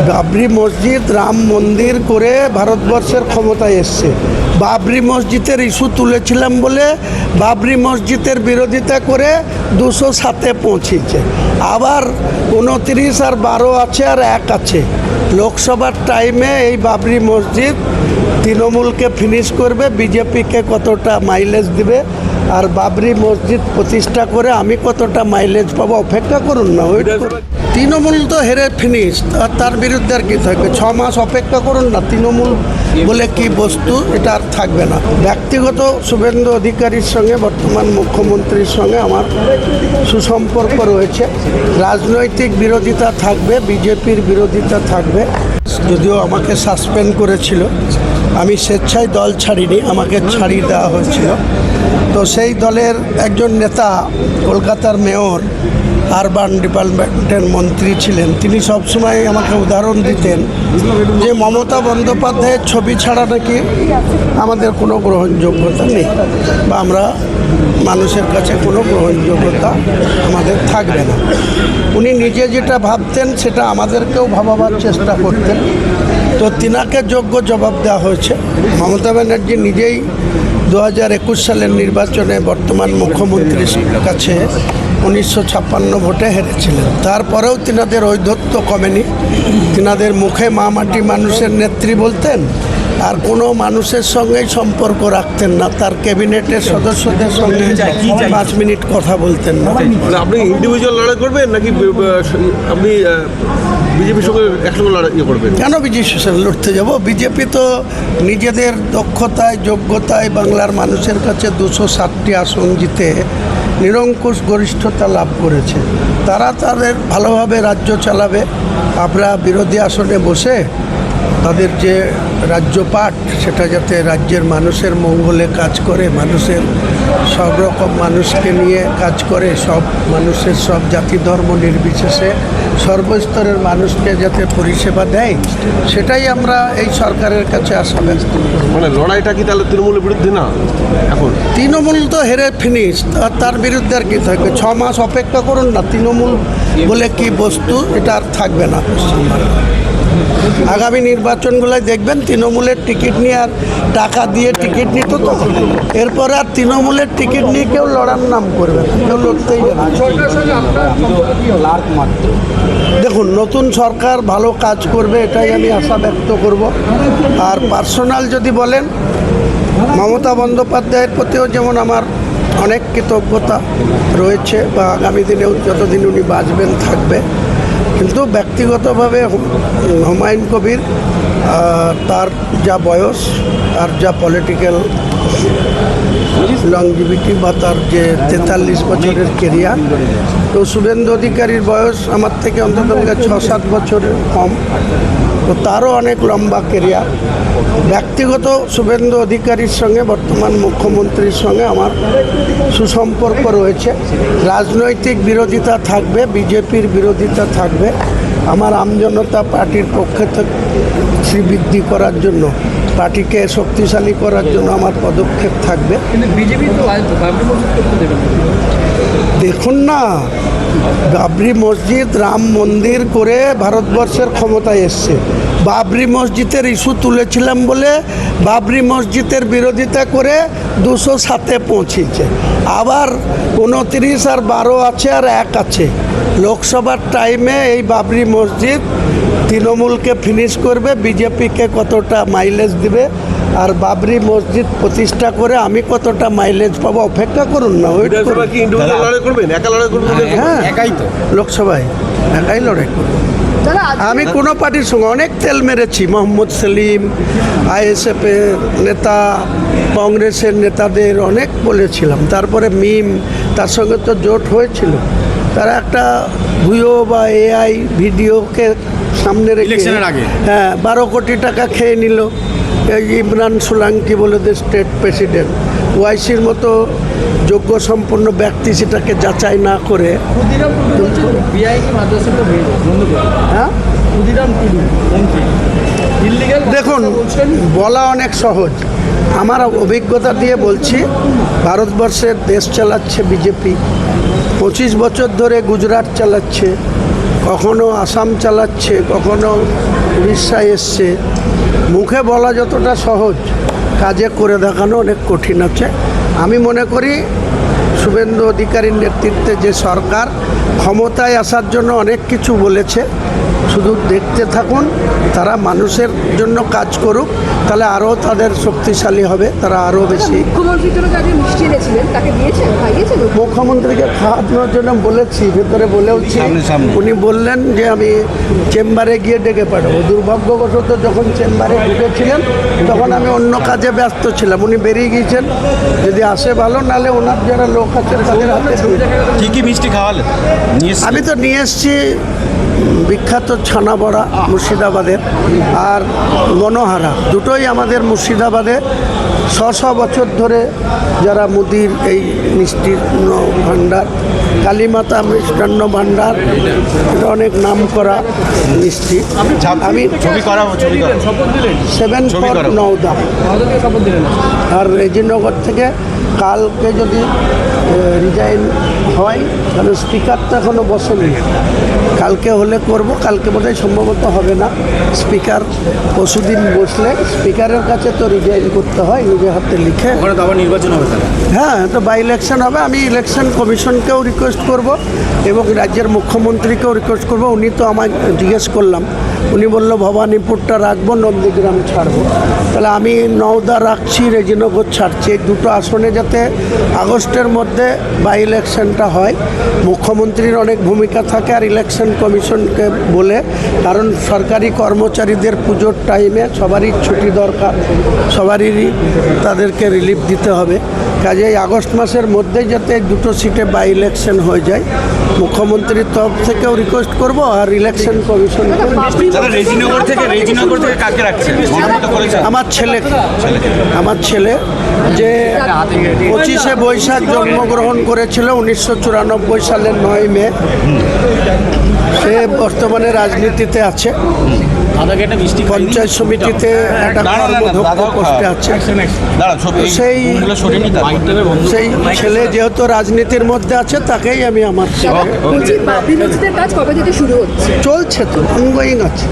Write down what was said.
বাবরি মসজিদ রাম মন্দির করে ভারতবর্ষের ক্ষমতায় এসছে। বাবরি মসজিদের ইস্যু তুলেছিলাম বলে বাবরি মসজিদের বিরোধিতা করে 207-এ পৌঁছেছে। আবার 29 আর 12 আছে আর 1 আছে। লোকসভার টাইমে এই বাবরি মসজিদ তৃণমূলকে ফিনিশ করবে, বিজেপিকে কতটা মাইলেজ দিবে, আর বাবরি মসজিদ প্রতিষ্ঠা করে আমি কতটা মাইলেজ পাবো অপেক্ষা করুন না। ওই তৃণমূল তো হেরে ফিনিশ, আর তার বিরুদ্ধে আর কি থাকবে? 6 মাস অপেক্ষা করুন না। তৃণমূল বলে কি বস্তু এটা আর থাকবে না। ব্যক্তিগত শুভেন্দু অধিকারীর সঙ্গে বর্তমান মুখ্যমন্ত্রীর সঙ্গে আমার সুসম্পর্ক রয়েছে। রাজনৈতিক বিরোধিতা থাকবে, বিজেপির বিরোধিতা থাকবে। যদিও আমাকে সাসপেন্ড করেছিল, আমি স্বেচ্ছায় দল ছাড়িনি, আমাকে ছাড়িয়ে দেওয়া হয়েছিল। তো সেই দলের একজন নেতা, কলকাতার মেয়র, আরবান ডিপার্টমেন্টের মন্ত্রী ছিলেন, তিনি সবসময় আমাকে উদাহরণ দিতেন যে মমতা বন্দ্যোপাধ্যায়ের ছবি ছাড়া নাকি আমাদের কোনো গ্রহণযোগ্যতা নেই, বা আমরা মানুষের কাছে কোনো গ্রহণযোগ্যতা আমাদের থাকবে না। উনি নিজে যেটা ভাবতেন সেটা আমাদেরকেও ভাবাবার চেষ্টা করতেন। তো তিনাকে যোগ্য জবাব দেওয়া হয়েছে। মমতা ব্যানার্জি নিজেই 2021 সালের নির্বাচনে বর্তমান মুখ্যমন্ত্রীর কাছে 1956 ভোটে হেরেছিলেন। তারপরেও তিনাদের ঔদ্ধত্য কমেনি। তিনাদের মুখে মা মাটি মানুষের নেত্রী বলতেন, আর কোনো মানুষের সঙ্গেই সম্পর্ক রাখতেন না। তার ক্যাবিনেটের সদস্যদের সঙ্গে 5 মিনিট কথা বলতেন না। আপনি ইন্ডিভিজুয়াল লড়াই করবেন নাকি আপনি বিজেপির সঙ্গে একসঙ্গে লড়াই করবেন? কেন বিজেপির সঙ্গে লড়তে যাব? বিজেপি তো নিজেদের দক্ষতায়, যোগ্যতায় বাংলার মানুষের কাছে 260টি আসন জিতে নিরঙ্কুশ গরিষ্ঠতা লাভ করেছে। তারা তাদের ভালোভাবে রাজ্য চালাবে। আমরা বিরোধী আসনে বসে তাদের যে রাজ্যপাট, সেটা যাতে রাজ্যের মানুষের মঙ্গলে কাজ করে, মানুষের সব রকম মানুষকে নিয়ে কাজ করে, সব মানুষের সব জাতি ধর্ম নির্বিশেষে সর্বস্তরের মানুষকে যাতে পরিষেবা দেয়, সেটাই আমরা এই সরকারের কাছে আশা ব্যক্ত করি। মানে লড়াইটা কি তাহলে তৃণমূলের বিরুদ্ধে না? এখন তৃণমূল তো হেরে ফিনিশ, আর তার বিরুদ্ধে আর কি থাকবে? 6 মাস অপেক্ষা করুন না। তৃণমূল বলে কি বস্তু এটা আর থাকবে না পশ্চিমবাংলায়। আগামী নির্বাচনগুলোয় দেখবেন তৃণমূলের টিকিট নিয়ে আর টাকা দিয়ে টিকিট নিত, তো এরপর আর তৃণমূলের টিকিট নিয়ে কেউ লড়ার নাম করবে না, কেউ লড়তেই যাবে। দেখুন, নতুন সরকার ভালো কাজ করবে, এটাই আমি আশা ব্যক্ত করব। আর পার্সোনাল যদি বলেন, মমতা বন্দ্যোপাধ্যায়ের প্রতিও যেমন আমার অনেক কৃতজ্ঞতা রয়েছে, বা আগামী দিনেও যতদিন উনি বাঁচবেন থাকবে। কিন্তু ব্যক্তিগতভাবে হুমায়ুন কবির, তার যা বয়স আর যা পলিটিক্যাল লংজিভিটি, বা তার যে 43 বছরের কেরিয়ার, তো শুভেন্দু অধিকারীর বয়স আমার থেকে অন্তত 6-7 বছরের কম, তো তারও অনেক লম্বা কেরিয়ার। ব্যক্তিগত শুভেন্দু অধিকারীর সঙ্গে বর্তমান মুখ্যমন্ত্রীর সঙ্গে আমার সুসম্পর্ক রয়েছে। রাজনৈতিক বিরোধিতা থাকবে, বিজেপির বিরোধিতা থাকবে। আমার আমজনতা পার্টির পক্ষে থেকে শ্রীবৃদ্ধি করার জন্য, পার্টিকে শক্তিশালী করার জন্য আমার পদক্ষেপ থাকবে। দেখুন না, বাবরি মসজিদ রাম মন্দির করে ভারতবর্ষের ক্ষমতায় এসছে। বাবরি মসজিদের ইস্যু তুলেছিলাম বলে বাবরি মসজিদের বিরোধিতা করে 207-এ পৌঁছেছে। আবার 29 আর 12 আছে আর 1 আছে। লোকসভার টাইমে এই বাবরি মসজিদ তৃণমূলকে ফিনিশ করবে, বিজেপিকে কতটা মাইলেজ দিবে, আর বাবরি মসজিদ প্রতিষ্ঠা করে আমি কতটা মাইলেজ পাবো অপেক্ষা করুন না। ওই হ্যাঁ, একাই তো লোকসভায় একাই লড়াই করবো। আমি কোনো পার্টির সঙ্গে অনেক তেল মেরেছি। মোহাম্মদ সেলিম, আইএসএফের নেতা, কংগ্রেসের নেতাদের অনেক বলেছিলাম। তারপরে মিম, তার সঙ্গে তো জোট হয়েছিল। তারা একটা ভিও বা এআই ভিডিওকে সামনে রেখে, হ্যাঁ, 12 কোটি টাকা খেয়ে নিল। ইমরান সোলাঙ্কি বলে স্টেট প্রেসিডেন্ট, ওয়াইসির মতো যোগ্য সম্পন্ন ব্যক্তি সেটাকে যাচাই না করে। হ্যাঁ, দেখুন, বলা অনেক সহজ। আমার অভিজ্ঞতা দিয়ে বলছি, ভারতবর্ষের দেশ চালাচ্ছে বিজেপি। 25 বছর ধরে গুজরাট চালাচ্ছে, কখনো আসাম চালাচ্ছে, কখনো উড়িষ্যায় এসছে। মুখে বলা যতটা সহজ, কাজে করে দেখানো অনেক কঠিন আছে। আমি মনে করি শুভেন্দু অধিকারীর নেতৃত্বে যে সরকার ক্ষমতায় আসার জন্য অনেক কিছু বলেছে, শুধু দেখতে থাকুন, তারা মানুষের জন্য কাজ করুক, তাহলে আরও তাদের শক্তিশালী হবে, তারা আরও বেশি। মুখ্যমন্ত্রীর জন্য কাজে মিষ্টি এনেছিলেন, তাকে দিয়েছেন, খাইয়েছেন? মুখ্যমন্ত্রীকে খাওয়ানোর জন্য বলেছি, ভেতরে বলেওছি। উনি বললেন যে আমি চেম্বারে গিয়ে ডেকে পাঠাবো। দুর্ভাগ্যবশত যখন চেম্বারে ঢুকেছিলেন তখন আমি অন্য কাজে ব্যস্ত ছিলাম, উনি বেরিয়ে গিয়েছেন। যদি আসে ভালো, নাহলে ওনার যারা লোক আছে তাদের হাতে দিয়ে দেব। কি কি মিষ্টি খাওয়ালেন? আমি তো নিয়ে এসেছি বিখ্যাত ছানা বড়া মুর্শিদাবাদের, আর মনোহারা, দুটোই আমাদের মুর্শিদাবাদে শ বছর ধরে যারা মুদির এই মিষ্টির ভাণ্ডার, কালীমাতা মিষ্টান্ন ভাণ্ডার, এটা অনেক নাম করা মিষ্টি। আমি ছবি করা 7 ফর নওদা আর রেজিনগর থেকে কালকে যদি রিজাইন হয়, কারণ স্পিকার তো এখনও বসেনি, কালকে হলে করব। কালকে বোধহয় সম্ভবত হবে না, স্পিকার পরশুদিন বসলে স্পিকারের কাছে তো রিজাইন করতে হয় নিজের হাতে লিখে। ওখানে তো আবার নির্বাচন হবে তাহলে। হ্যাঁ, তো বাই ইলেকশন হবে। আমি ইলেকশন কমিশনকেও রিকোয়েস্ট করব এবং রাজ্যের মুখ্যমন্ত্রীকেও রিকোয়েস্ট করব। উনি তো আমায় জিজ্ঞেস করলাম, উনি বললো ভবানীপুরটা রাখবো, নন্দীগ্রাম ছাড়বো। তাহলে আমি নওদা রাখছি, রেজিনগর ছাড়ছি। এই দুটো আসনে যাতে আগস্টের মধ্যে বাই ইলেকশনটা হয়। মুখ্যমন্ত্রীর অনেক ভূমিকা থাকে আর ইলেকশন কমিশনকে বলে, কারণ সরকারি কর্মচারীদের পুজোর টাইমে সবারই ছুটি দরকার, সবারই তাদেরকে রিলিফ দিতে হবে। কাজেই আগস্ট মাসের মধ্যেই যাতে দুটো সিটে বাই ইলেকশন হয়ে যায়, মুখ্যমন্ত্রীর তরফ থেকেও রিকোয়েস্ট করব আর ইলেকশন কমিশন। রেজিনগর থেকে কাকে রাখছেন? আমার ছেলে যে 25শে বৈশাখ জন্মগ্রহণ করেছিল 1994 সালের 9 মে, সে বর্তমানে রাজনীতিতে আছে, পঞ্চায়েত সমিতিতে একটা কর্মধ্যক্ষ পোস্টে আছে। সেই ছেলে যেহেতু রাজনীতির মধ্যে আছে, তাকেই আমি আমার বলছি, বাবরি মসজিদের কাজ কবে থেকে শুরু হচ্ছে? চলছে, তো অনগোয়িং আছে।